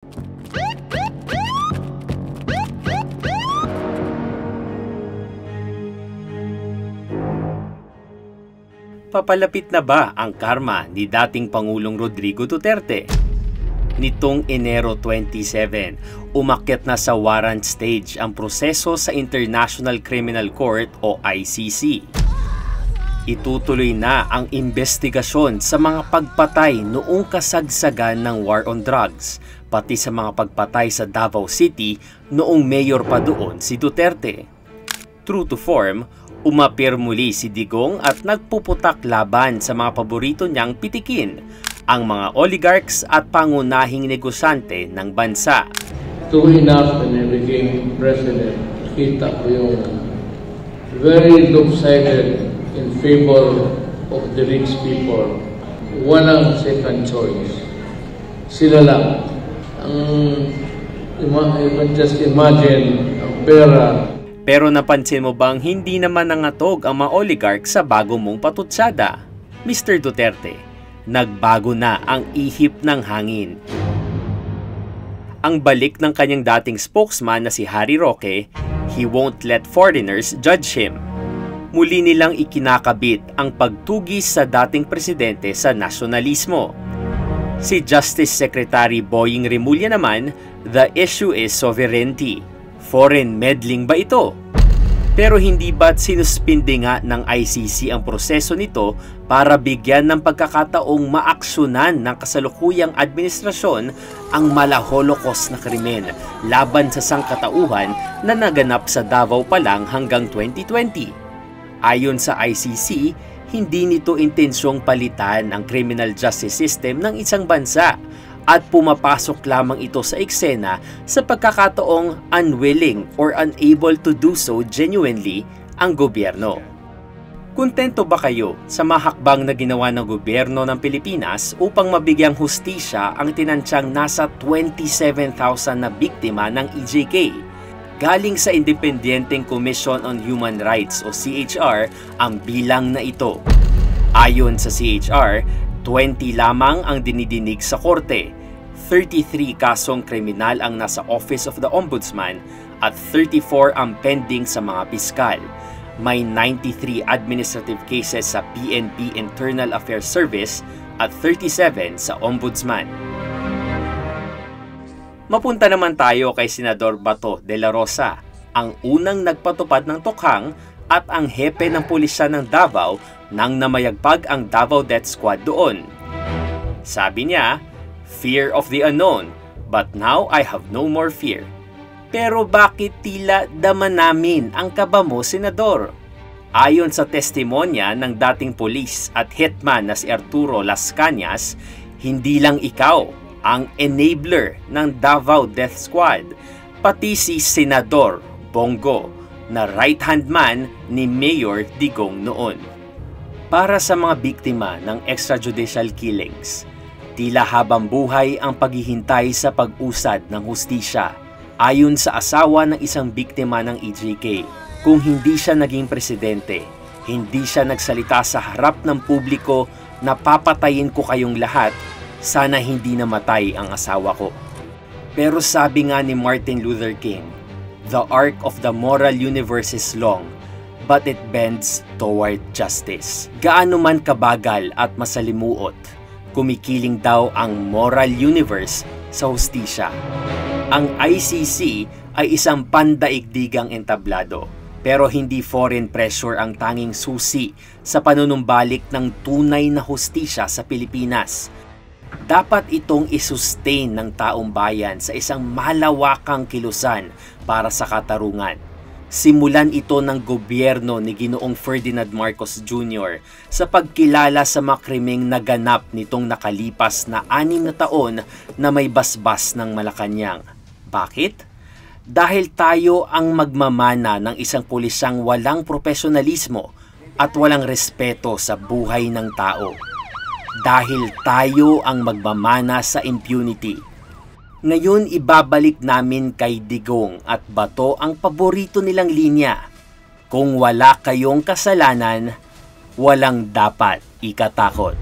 Papalapit na ba ang karma ni dating Pangulong Rodrigo Duterte? Nitong Enero 27, umakyat na sa warrant stage ang proseso sa International Criminal Court o ICC. Itutuloy na ang investigasyon sa mga pagpatay noong kasagsagan ng war on drugs, pati sa mga pagpatay sa Davao City noong mayor pa doon si Duterte. True to form, umapir muli si Digong at nagpuputak laban sa mga paborito niyang pitikin, ang mga oligarchs at pangunahing negosyante ng bansa. True enough, when I became president, kita ko yung very lopsided in favor of the rich people. Walang second choice. Sila lang. You can just imagine ang pera. Pero napansin mo bang hindi naman nangatog ang mga oligarch sa bago mong patutsada? Mr. Duterte, nagbago na ang ihip ng hangin. Ang balik ng kanyang dating spokesman na si Harry Roque, he won't let foreigners judge him. Muli nilang ikinakabit ang pagtugis sa dating presidente sa nasyonalismo. Si Justice Secretary Boying Remulla naman, the issue is sovereignty. Foreign meddling ba ito? Pero hindi ba't sinuspindi nga ng ICC ang proseso nito para bigyan ng pagkakataong maaksyonan ng kasalukuyang administrasyon ang mala-Holocaust na krimen laban sa sangkatauhan na naganap sa Davao pa lang hanggang 2020? Ayon sa ICC, hindi nito intensyong palitan ang criminal justice system ng isang bansa, at pumapasok lamang ito sa eksena sa pagkakataong unwilling or unable to do so genuinely ang gobyerno. Kontento ba kayo sa mahakbang na ginawa ng gobyerno ng Pilipinas upang mabigyang hustisya ang tinansyang nasa 27,000 na biktima ng EJK? Galing sa Independenteng Commission on Human Rights o CHR ang bilang na ito. Ayon sa CHR, 20 lamang ang dinidinig sa korte, 33 kasong kriminal ang nasa Office of the Ombudsman at 34 ang pending sa mga piskal. May 93 administrative cases sa PNP Internal Affairs Service at 37 sa Ombudsman. Mapunta naman tayo kay Senador Bato de la Rosa, ang unang nagpatupad ng tukhang at ang hepe ng pulisya ng Davao nang namayagpag ang Davao Death Squad doon. Sabi niya, "Fear of the unknown, but now I have no more fear." Pero bakit tila dama namin ang kaba mo, Senador? Ayon sa testimonya ng dating pulis at hitman na si Arturo Las Cañas, hindi lang ikaw ang enabler ng Davao Death Squad, pati si Senador Bongo na right-hand man ni Mayor Digong noon. Para sa mga biktima ng extrajudicial killings, tila habang buhay ang paghihintay sa pag-usad ng hustisya. Ayon sa asawa ng isang biktima ng EJK, kung hindi siya naging presidente, hindi siya nagsalita sa harap ng publiko na papatayin ko kayong lahat, sana hindi namatay ang asawa ko. Pero sabi nga ni Martin Luther King, "The arc of the moral universe is long, but it bends toward justice." Gaano man kabagal at masalimuot, kumikiling daw ang moral universe sa hustisya. Ang ICC ay isang pandaigdigang entablado, pero hindi foreign pressure ang tanging susi sa panunumbalik ng tunay na hustisya sa Pilipinas. Dapat itong isustain ng taong bayan sa isang malawakang kilusan para sa katarungan. Simulan ito ng gobyerno ni Ginoong Ferdinand Marcos Jr. sa pagkilala sa mga krimeng naganap nitong nakalipas na 6 na taon na may basbas ng Malacanang. Bakit? Dahil tayo ang magmamana ng isang pulisyang walang profesionalismo at walang respeto sa buhay ng tao. Dahil tayo ang magmamana sa impunity. Ngayon ibabalik namin kay Digong at Bato ang paborito nilang linya. Kung wala kayong kasalanan, walang dapat ikatakot.